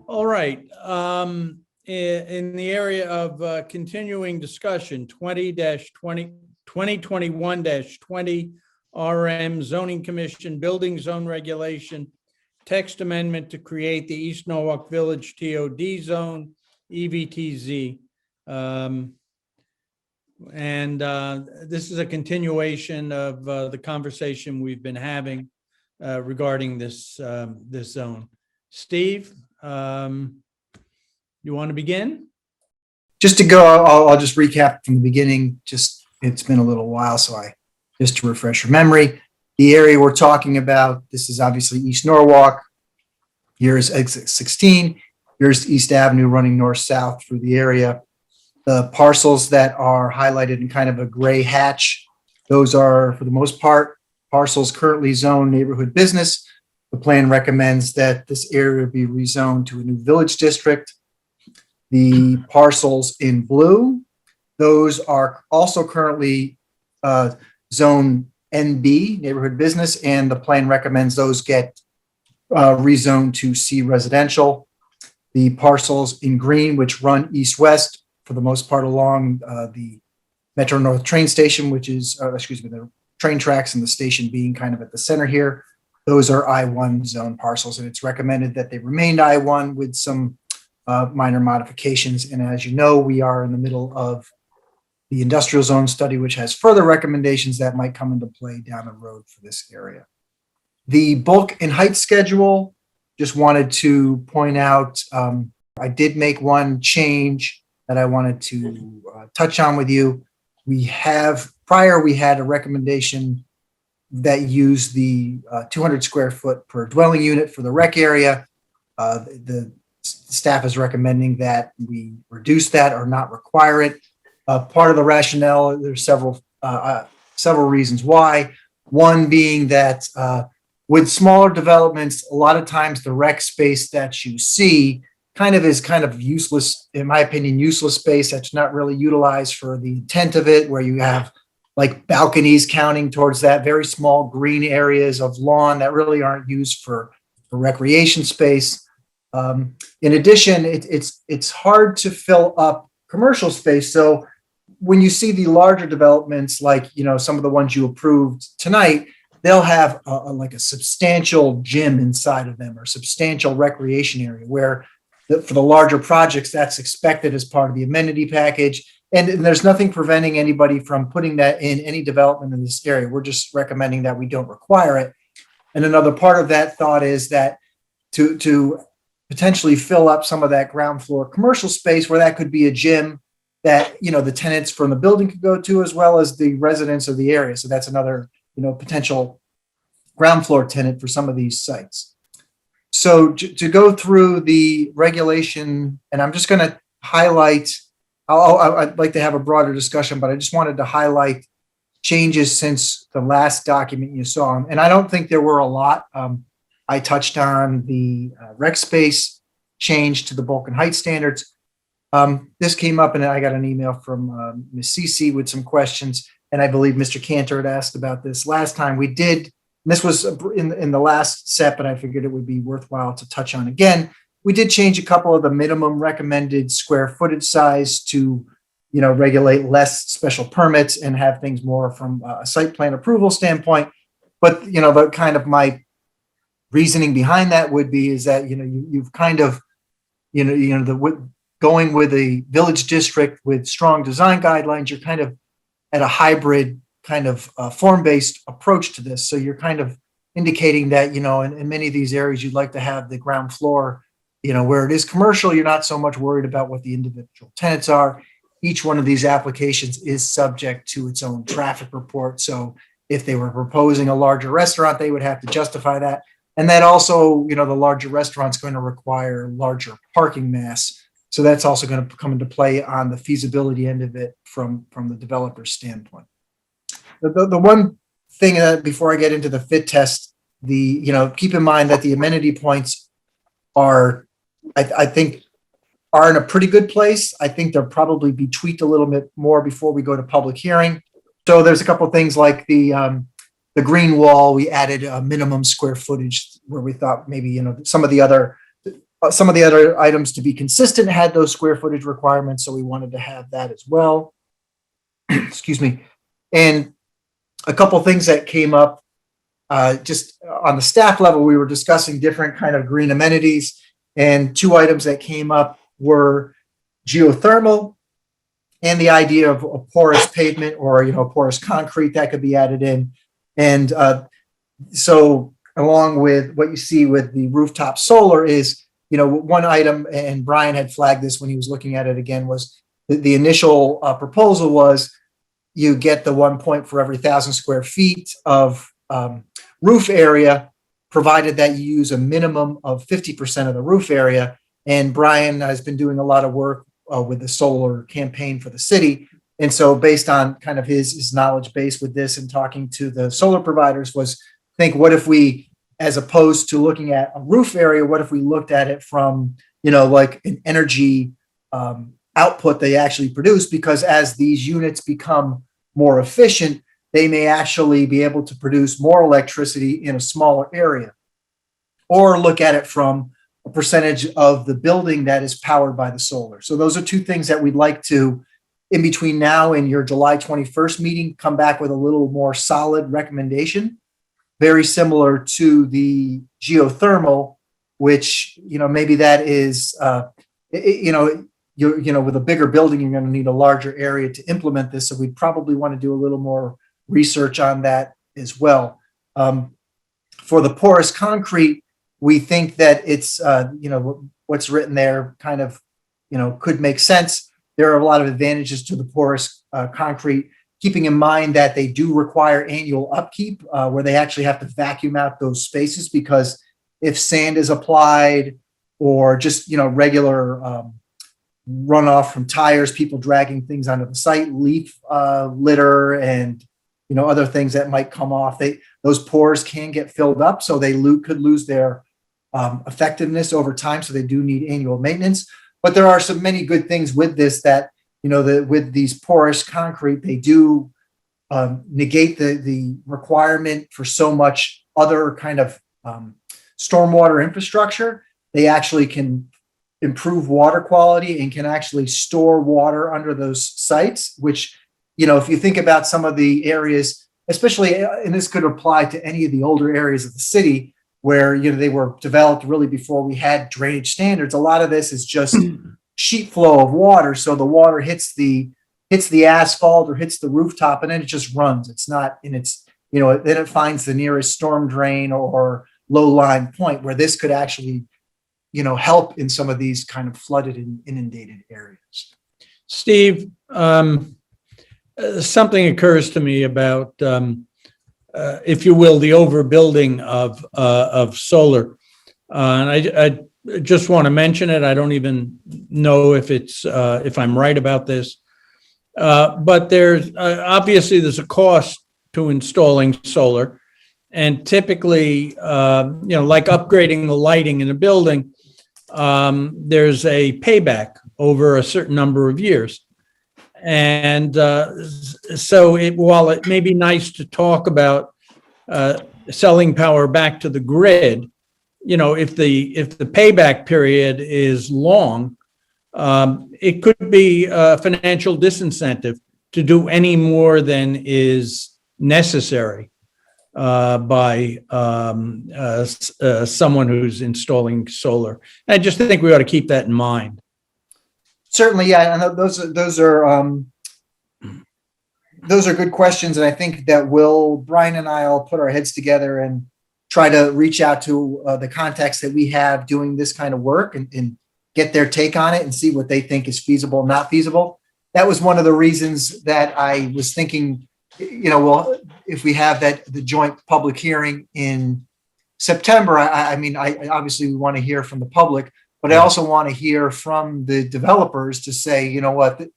All right. In the area of continuing discussion, 2021-20 RM Zoning Commission Building Zone Regulation, text amendment to create the East Norwalk Village TOD Zone, EVTZ. This is a continuation of the conversation we've been having regarding this zone. Steve, you want to begin? Just to go, I'll just recap from the beginning. It's been a little while, so just to refresh your memory. The area we're talking about, this is obviously East Norwalk. Here's exit 16. Here's East Avenue running north-south through the area. The parcels that are highlighted in kind of a gray hatch, those are, for the most part, parcels currently zoned neighborhood business. The plan recommends that this area be rezoned to a new village district. The parcels in blue, those are also currently zone NB, neighborhood business, and the plan recommends those get rezoned to C residential. The parcels in green, which run east-west, for the most part along the Metro North train station, which is, the train tracks and the station being kind of at the center here. Those are I-1 zone parcels, and it's recommended that they remain I-1 with some minor modifications. And as you know, we are in the middle of the industrial zone study, which has further recommendations that might come into play down the road for this area. The bulk and height schedule, just wanted to point out, I did make one change that I wanted to touch on with you. We had a recommendation that used the 200 square foot per dwelling unit for the rec area. The staff is recommending that we reduce that or not require it. Part of the rationale, there's several reasons why. One being that with smaller developments, a lot of times the rec space that you see is useless, in my opinion, useless space that's not really utilized for the intent of it, where you have like balconies counting towards that, very small green areas of lawn that really aren't used for recreation space. In addition, it's hard to fill up commercial space. So when you see the larger developments, like, some of the ones you approved tonight, they'll have like a substantial gym inside of them or substantial recreation area, where for the larger projects, that's expected as part of the amenity package. And there's nothing preventing anybody from putting that in any development in this area. We're just recommending that we don't require it. And another part of that thought is that to potentially fill up some of that ground floor commercial space, where that could be a gym that, the tenants from the building could go to, as well as the residents of the area. So that's another, potential ground floor tenant for some of these sites. So to go through the regulation, and I'm just going to highlight, I'd like to have a broader discussion, but I just wanted to highlight changes since the last document you saw. And I don't think there were a lot. I touched on the rec space change to the bulk and height standards. This came up, and I got an email from Ms. Cece with some questions, and I believe Mr. Cantor had asked about this last time. We did. This was in the last set, but I figured it would be worthwhile to touch on again. We did change a couple of the minimum recommended square footage size to, regulate less special permits and have things more from a site plan approval standpoint. But, the kind of my reasoning behind that is that, you've kind of, going with a village district with strong design guidelines, you're kind of at a hybrid kind of form-based approach to this. So you're kind of indicating that, in many of these areas, you'd like to have the ground floor, where it is commercial, you're not so much worried about what the individual tenants are. Each one of these applications is subject to its own traffic report. So if they were proposing a larger restaurant, they would have to justify that. And that also, the larger restaurant's going to require larger parking mass. So that's also going to come into play on the feasibility end of it from the developer's standpoint. The one thing before I get into the fit test, keep in mind that the amenity points are, I think, are in a pretty good place. I think they'll probably be tweaked a little bit more before we go to public hearing. So there's a couple of things like the green wall. We added a minimum square footage where we thought maybe, some of the other some of the other items to be consistent had those square footage requirements, so we wanted to have that as well. Excuse me. And a couple things that came up just on the staff level, we were discussing different kind of green amenities, and two items that came up were geothermal and the idea of a porous pavement or, porous concrete that could be added in. And so along with what you see with the rooftop solar is, one item, and Brian had flagged this when he was looking at it again, was the initial proposal was you get the 1 point for every 1,000 square feet of roof area, provided that you use a minimum of 50% of the roof area. And Brian has been doing a lot of work with the solar campaign for the city. And so based on kind of his knowledge base with this and talking to the solar providers was think, what if we, as opposed to looking at a roof area, what if we looked at it from, like an energy output they actually produce? Because as these units become more efficient, they may actually be able to produce more electricity in a smaller area. Or look at it from a percentage of the building that is powered by the solar. So those are two things that we'd like to, in between now and your July 21st meeting, come back with a little more solid recommendation, very similar to the geothermal, which, maybe that is, with a bigger building, you're going to need a larger area to implement this. So we'd probably want to do a little more research on that as well. For the porous concrete, we think that it's, what's written there kind of, could make sense. There are a lot of advantages to the porous concrete, keeping in mind that they do require annual upkeep where they actually have to vacuum out those spaces, because if sand is applied or just, regular runoff from tires, people dragging things onto the site, leaf litter, and other things that might come off, those pores can get filled up, so they could lose their effectiveness over time. So they do need annual maintenance. But there are so many good things with this that, with these porous concrete, they do negate the requirement for so much other kind of stormwater infrastructure. They actually can improve water quality and can actually store water under those sites, which, if you think about some of the areas, especially, and this could apply to any of the older areas of the city where, they were developed really before we had drainage standards, a lot of this is just sheet flow of water. So the water hits the asphalt or hits the rooftop, and then it just runs. It's not in its, then it finds the nearest storm drain or low lying point where this could actually, help in some of these kind of flooded and inundated areas. Steve, something occurs to me about, if you will, the overbuilding of solar. And I just want to mention it. I don't even know if if I'm right about this. But there's obviously there's a cost to installing solar. And typically, like upgrading the lighting in a building, there's a payback over a certain number of years. And so while it may be nice to talk about selling power back to the grid, if the payback period is long, it could be a financial disincentive to do any more than is necessary by someone who's installing solar. I just think we ought to keep that in mind. Certainly, yeah, and those are good questions, and I think that Brian and I will put our heads together and try to reach out to the contacts that we have doing this kind of work and get their take on it and see what they think is feasible, not feasible. That was one of the reasons that I was thinking, if we have the joint public hearing in September, I obviously we want to hear from the public, but I also want to hear from the developers to say, the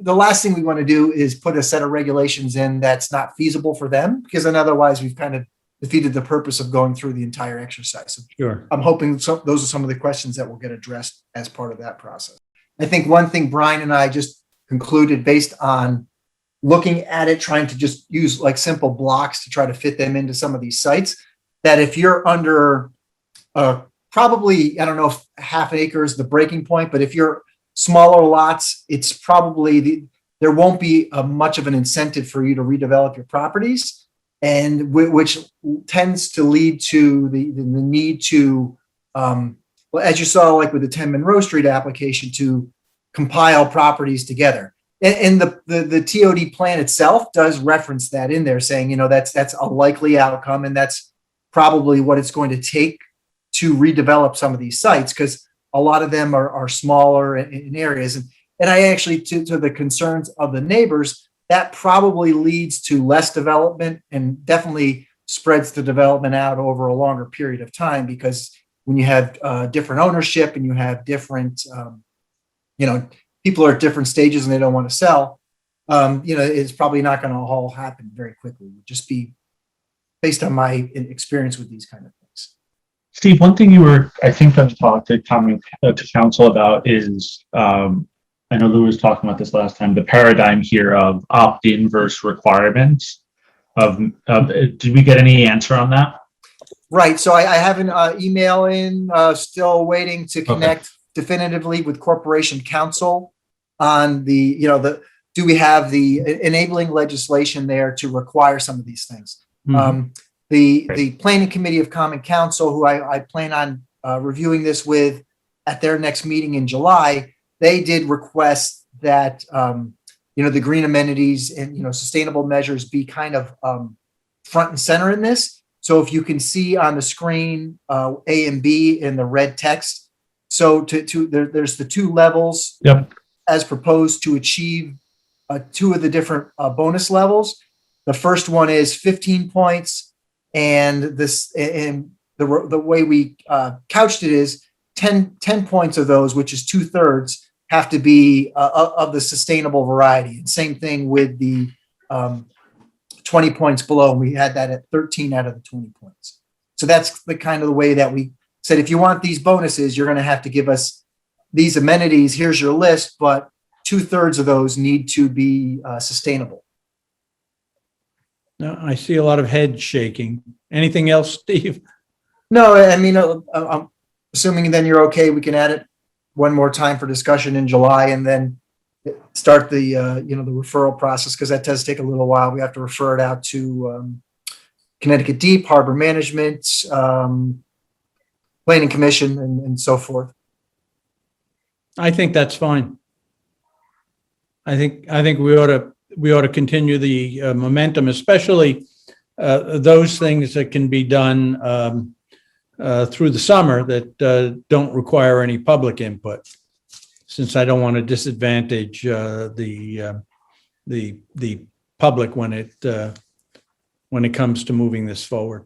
last thing we want to do is put a set of regulations in that's not feasible for them, because then otherwise we've kind of defeated the purpose of going through the entire exercise. So sure. I'm hoping those are some of the questions that will get addressed as part of that process. I think one thing Brian and I just concluded based on looking at it, trying to just use like simple blocks to try to fit them into some of these sites, that if you're under a probably, I don't know if half an acre is the breaking point, but if you're smaller lots, it's probably there won't be much of an incentive for you to redevelop your properties, and which tends to lead to the need to, well, as you saw, like with the 10 Monroe Street application, to compile properties together. And the TOD plan itself does reference that in there, saying, that's a likely outcome, and that's probably what it's going to take to redevelop some of these sites, because a lot of them are smaller in areas. And I actually, to the concerns of the neighbors, that probably leads to less development and definitely spreads the development out over a longer period of time, because when you have different ownership and you have different, people are at different stages and they don't want to sell, it's probably not going to all happen very quickly. It would just be based on my experience with these kind of things. Steve, one thing you were, I think, going to talk to council about is, I know Lou was talking about this last time, the paradigm here of opt-in versus requirements. Did we get any answer on that? Right. So I have an email in, still waiting to connect definitively with Corporation Council on do we have the enabling legislation there to require some of these things? Mm-hmm. The Planning Committee of Common Council, who I plan on reviewing this with at their next meeting in July, they did request that the green amenities and sustainable measures be kind of front and center in this. So if you can see on the screen A and B in the red text, so there's the two levels as proposed to achieve two of the different bonus levels. The first one is 15 points, and the way we couched it is 10 points of those, which is 2/3, have to be of the sustainable variety. And same thing with the 20 points below. We had that at 13 out of the 20 points. So that's the kind of the way that we said, if you want these bonuses, you're going to have to give us these amenities. Here's your list, but 2/3 of those need to be sustainable. No, I see a lot of head shaking. Anything else, Steve? No, I mean, I'm assuming then you're okay. We can add it one more time for discussion in July, and then start the the referral process, because that does take a little while. We have to refer it out to Connecticut Deep, Harbor Management, Planning Commission, and so forth. I think that's fine. I think we ought to continue the momentum, especially those things that can be done through the summer that don't require any public input, since I don't want to disadvantage the public when it comes to moving this forward.